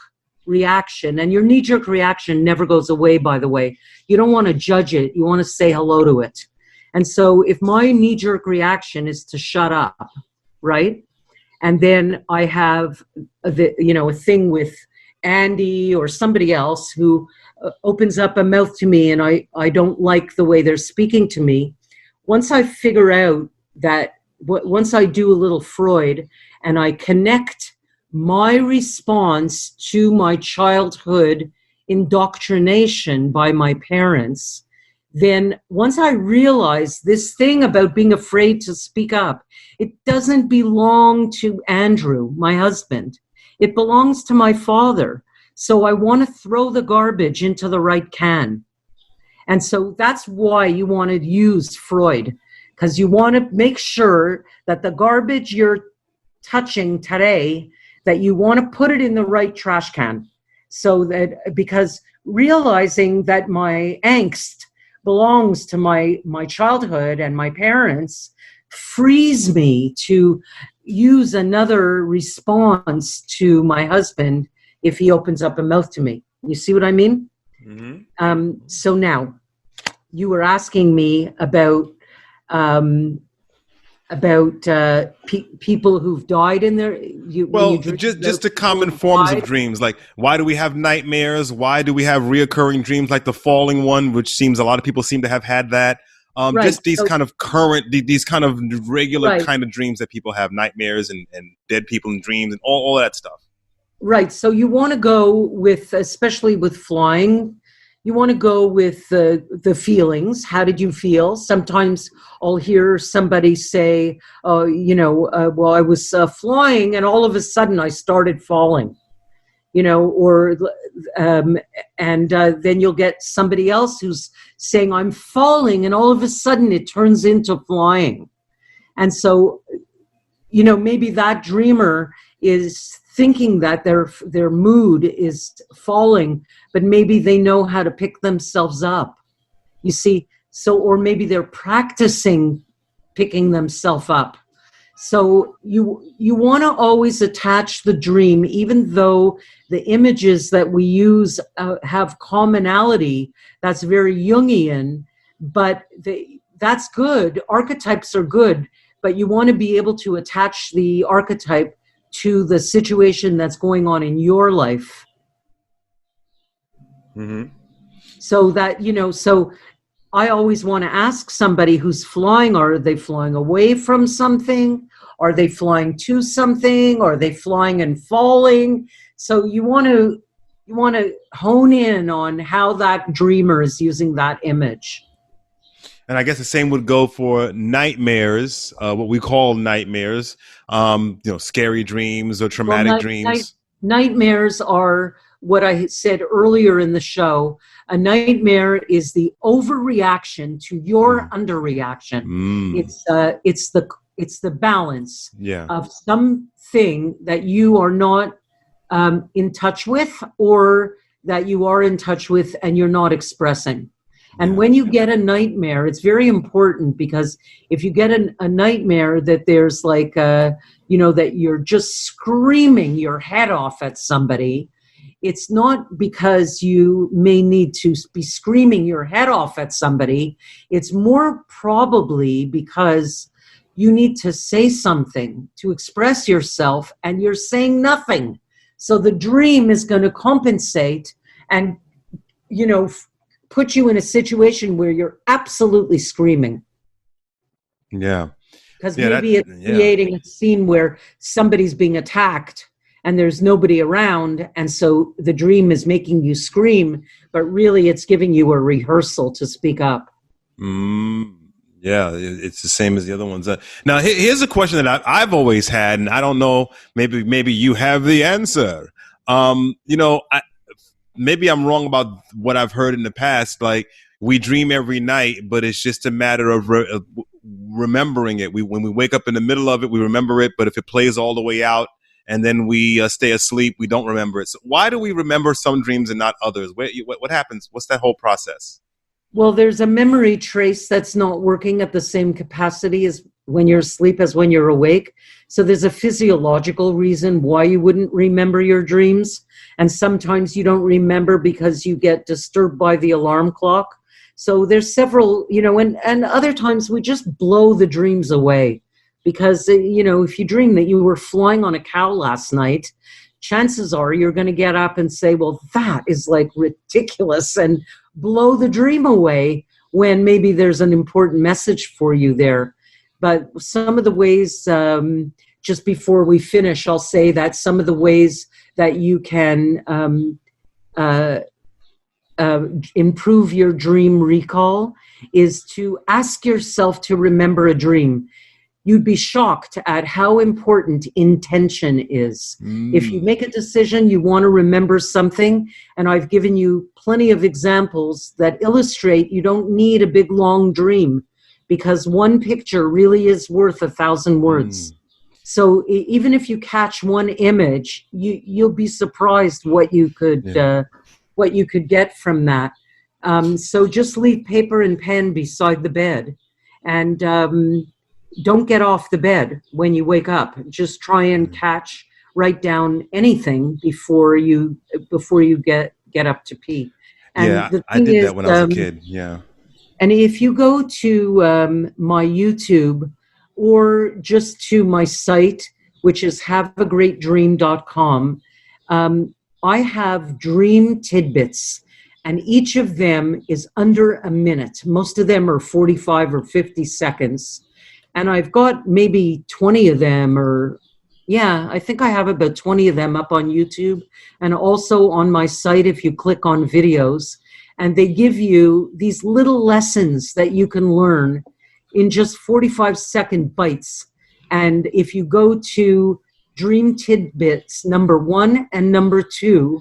reaction, and your knee-jerk reaction never goes away, by the way. You don't want to judge it. You want to say hello to it. And so if my knee-jerk reaction is to shut up, right? And then I have a thing with Andy or somebody else who opens up a mouth to me and I don't like the way they're speaking to me. Once I figure out that, once I do a little Freud and I connect my response to my childhood indoctrination by my parents, then once I realize this thing about being afraid to speak up, it doesn't belong to Andrew, my husband. It belongs to my father. So I want to throw the garbage into the right can. And so that's why you want to use Freud, because you want to make sure that the garbage you're touching today, that you want to put it in the right trash can. So that, because realizing that my angst belongs to my childhood and my parents frees me to use another response to my husband if he opens up a mouth to me. You see what I mean? Mm-hmm. So now, you were asking me about people who've died in their... just the common forms of dreams. Like, why do we have nightmares? Why do we have reoccurring dreams like the falling one, which seems a lot of people seem to have had that? Right. Just these kind of current, these kind of regular kind of dreams that people have, nightmares and dead people in dreams and all that stuff. Right. So you want to go with, especially with flying, you want to go with the feelings. How did you feel? Sometimes I'll hear somebody say, well, I was flying and all of a sudden I started falling, or then you'll get somebody else who's saying I'm falling and all of a sudden it turns into flying. And so, maybe that dreamer is thinking that their mood is falling, but maybe they know how to pick themselves up. You see, so, or maybe they're practicing picking themselves up. So you want to always attach the dream, even though the images that we use have commonality. That's very Jungian, but that's good. Archetypes are good, but you want to be able to attach the archetype to the situation that's going on in your life. Mm-hmm. So that, so I always want to ask somebody who's flying, are they flying away from something? Are they flying to something? Are they flying and falling? So you want to hone in on how that dreamer is using that image. And I guess the same would go for nightmares, what we call nightmares, scary dreams or traumatic dreams. Nightmares are what I said earlier in the show. A nightmare is the overreaction to your underreaction. It's the balance of something that you are not in touch with, or that you are in touch with and you're not expressing. And when you get a nightmare, it's very important, because if you get a nightmare that there's like, that you're just screaming your head off at somebody, it's not because you may need to be screaming your head off at somebody. It's more probably because you need to say something to express yourself and you're saying nothing. So the dream is going to compensate and, put you in a situation where you're absolutely screaming. Yeah. Because maybe it's creating a scene where somebody's being attacked and there's nobody around. And so the dream is making you scream, but really it's giving you a rehearsal to speak up. Yeah. Yeah, it's the same as the other ones. Now, here's a question that I've always had, and I don't know. Maybe you have the answer. Maybe I'm wrong about what I've heard in the past. Like, we dream every night, but it's just a matter of remembering it. When we wake up in the middle of it, we remember it. But if it plays all the way out and then we stay asleep, we don't remember it. So why do we remember some dreams and not others? What happens? What's that whole process? Well, there's a memory trace that's not working at the same capacity as when you're asleep as when you're awake. So there's a physiological reason why you wouldn't remember your dreams. And sometimes you don't remember because you get disturbed by the alarm clock. So there's several, and other times we just blow the dreams away. Because, if you dream that you were flying on a cow last night, chances are you're going to get up and say, well, that is like ridiculous, and blow the dream away when maybe there's an important message for you there. But some of the ways, just before we finish, I'll say that some of the ways that you can improve your dream recall is to ask yourself to remember a dream. You'd be shocked at how important intention is. If you make a decision, you want to remember something, and I've given you plenty of examples that illustrate you don't need a big, long dream, because one picture really is worth 1,000 words. So even if you catch one image, you'll be surprised what you could get from that. So just leave paper and pen beside the bed, and don't get off the bed when you wake up. Just try and write down anything before you get up to pee. And I did that when I was a kid. Yeah. And if you go to my YouTube or just to my site, which is haveagreatdream.com, I have dream tidbits, and each of them is under a minute. Most of them are 45 or 50 seconds. And I've got maybe 20 of them, I think I have about 20 of them up on YouTube, and also on my site if you click on videos. And they give you these little lessons that you can learn in just 45-second bites. And if you go to Dream Tidbits number 1 and number 2,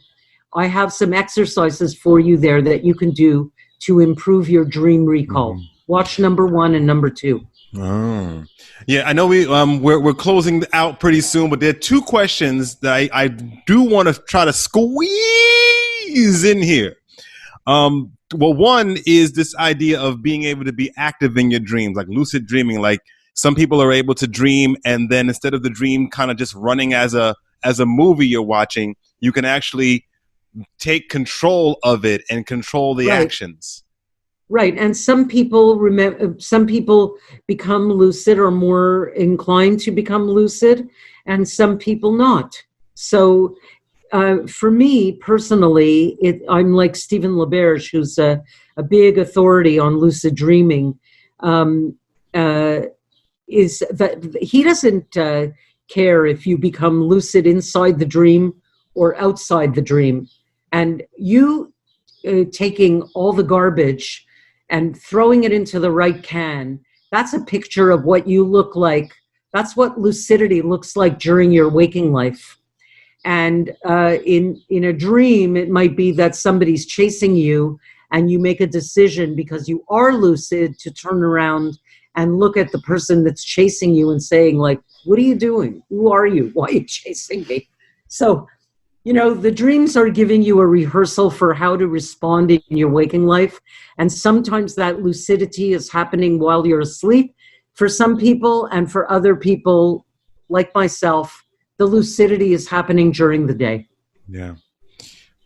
I have some exercises for you there that you can do to improve your dream recall. Watch number 1 and number 2. Oh, yeah. I know we're closing out pretty soon, but there are 2 questions that I do want to try to squeeze in here. Well, one is this idea of being able to be active in your dreams, like lucid dreaming. Like, some people are able to dream, and then instead of the dream kind of just running as a movie you're watching, you can actually take control of it and control the actions. Right, and some people become lucid or more inclined to become lucid, and some people not. So, for me personally, I'm like Stephen LaBerge, who's a big authority on lucid dreaming. Is that he doesn't care if you become lucid inside the dream or outside the dream, and you taking all the garbage and throwing it into the right can, that's a picture of what you look like. That's what lucidity looks like during your waking life. And in a dream, it might be that somebody's chasing you, and you make a decision because you are lucid to turn around and look at the person that's chasing you and saying, like, what are you doing? Who are you? Why are you chasing me? So, the dreams are giving you a rehearsal for how to respond in your waking life. And sometimes that lucidity is happening while you're asleep for some people, and for other people, like myself, the lucidity is happening during the day. Yeah.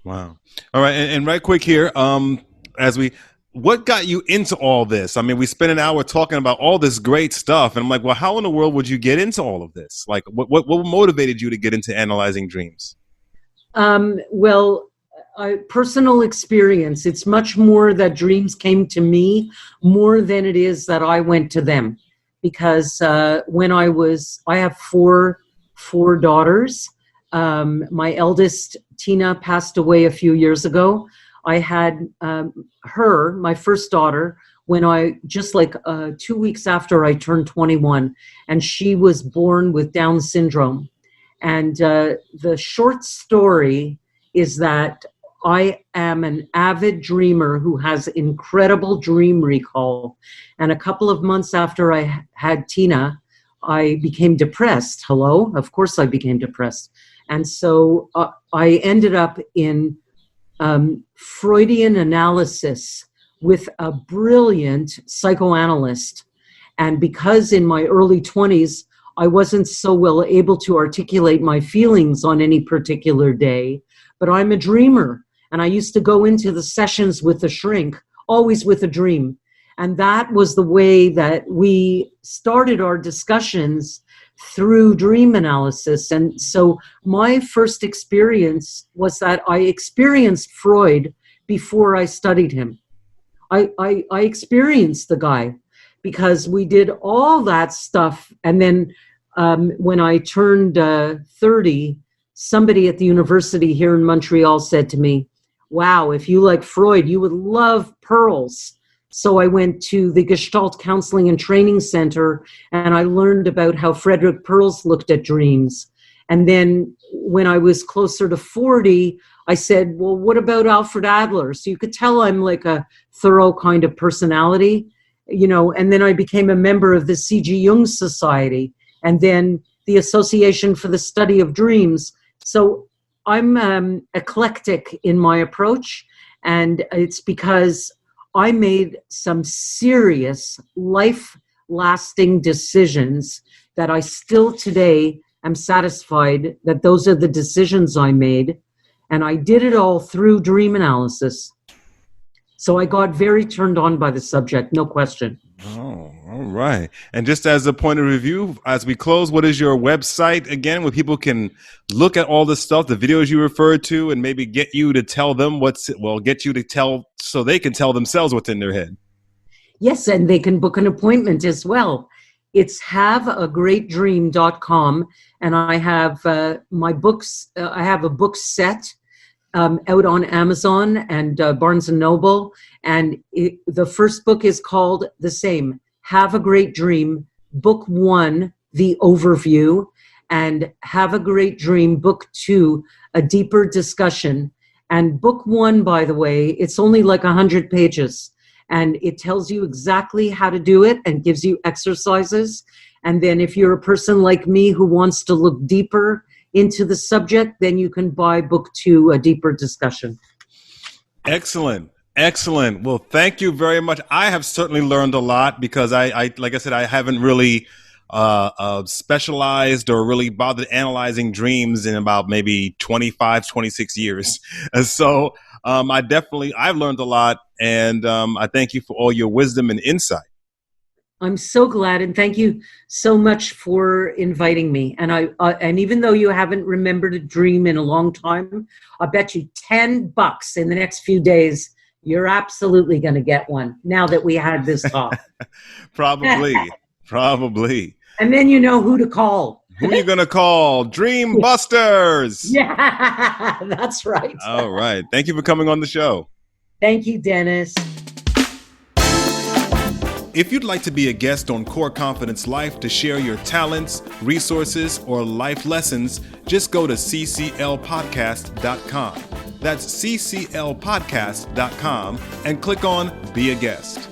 Wow. All right. And right quick here, what got you into all this? I mean, we spent an hour talking about all this great stuff, and I'm like, well, how in the world would you get into all of this? Like, what motivated you to get into analyzing dreams? Personal experience. It's much more that dreams came to me more than it is that I went to them. Because when I have four daughters. My eldest, Tina, passed away a few years ago. I had my first daughter, when I, just like 2 weeks after I turned 21, and she was born with Down syndrome. And the short story is that I am an avid dreamer who has incredible dream recall. And a couple of months after I had Tina, I became depressed. Hello? Of course I became depressed. And so I ended up in Freudian analysis with a brilliant psychoanalyst. And because in my early 20s, I wasn't so well able to articulate my feelings on any particular day, but I'm a dreamer. And I used to go into the sessions with a shrink, always with a dream. And that was the way that we started our discussions through dream analysis. And so my first experience was that I experienced Freud before I studied him. I experienced the guy because we did all that stuff. And then when I turned 30, somebody at the university here in Montreal said to me, wow, if you like Freud, you would love pearls. So I went to the Gestalt Counseling and Training Center, and I learned about how Frederick Perls looked at dreams. And then when I was closer to 40, I said, well, what about Alfred Adler? So you could tell I'm like a thorough kind of personality, you know, and then I became a member of the C.G. Jung Society and then the Association for the Study of Dreams. So I'm eclectic in my approach, and it's because I made some serious life-lasting decisions that I still today am satisfied that those are the decisions I made. And I did it all through dream analysis. So I got very turned on by the subject, no question. Oh, all right. And just as a point of review, as we close, what is your website again, where people can look at all the stuff, the videos you referred to, and maybe get you to tell them get you to tell so they can tell themselves what's in their head? Yes, and they can book an appointment as well. It's haveagreatdream.com, and I have my books. I have a book set out on Amazon and Barnes & Noble. And the first book is called the same, Have a Great Dream, Book 1, The Overview, and Have a Great Dream, Book 2, A Deeper Discussion. And Book 1, by the way, it's only like 100 pages. And it tells you exactly how to do it and gives you exercises. And then if you're a person like me who wants to look deeper into the subject, then you can buy Book 2, A Deeper Discussion. Excellent. Excellent. Well, thank you very much. I have certainly learned a lot because I like I said, I haven't really specialized or really bothered analyzing dreams in about maybe 25, 26 years. And so I've learned a lot, and I thank you for all your wisdom and insight. I'm so glad, and thank you so much for inviting me. And and even though you haven't remembered a dream in a long time, I bet you $10 in the next few days, you're absolutely going to get one now that we had this talk. Probably. And then you know who to call. Who are you going to call? Dream Busters. Yeah, that's right. All right. Thank you for coming on the show. Thank you, Dennis. If you'd like to be a guest on Core Confidence Life to share your talents, resources, or life lessons, just go to cclpodcast.com. That's cclpodcast.com and click on Be a Guest.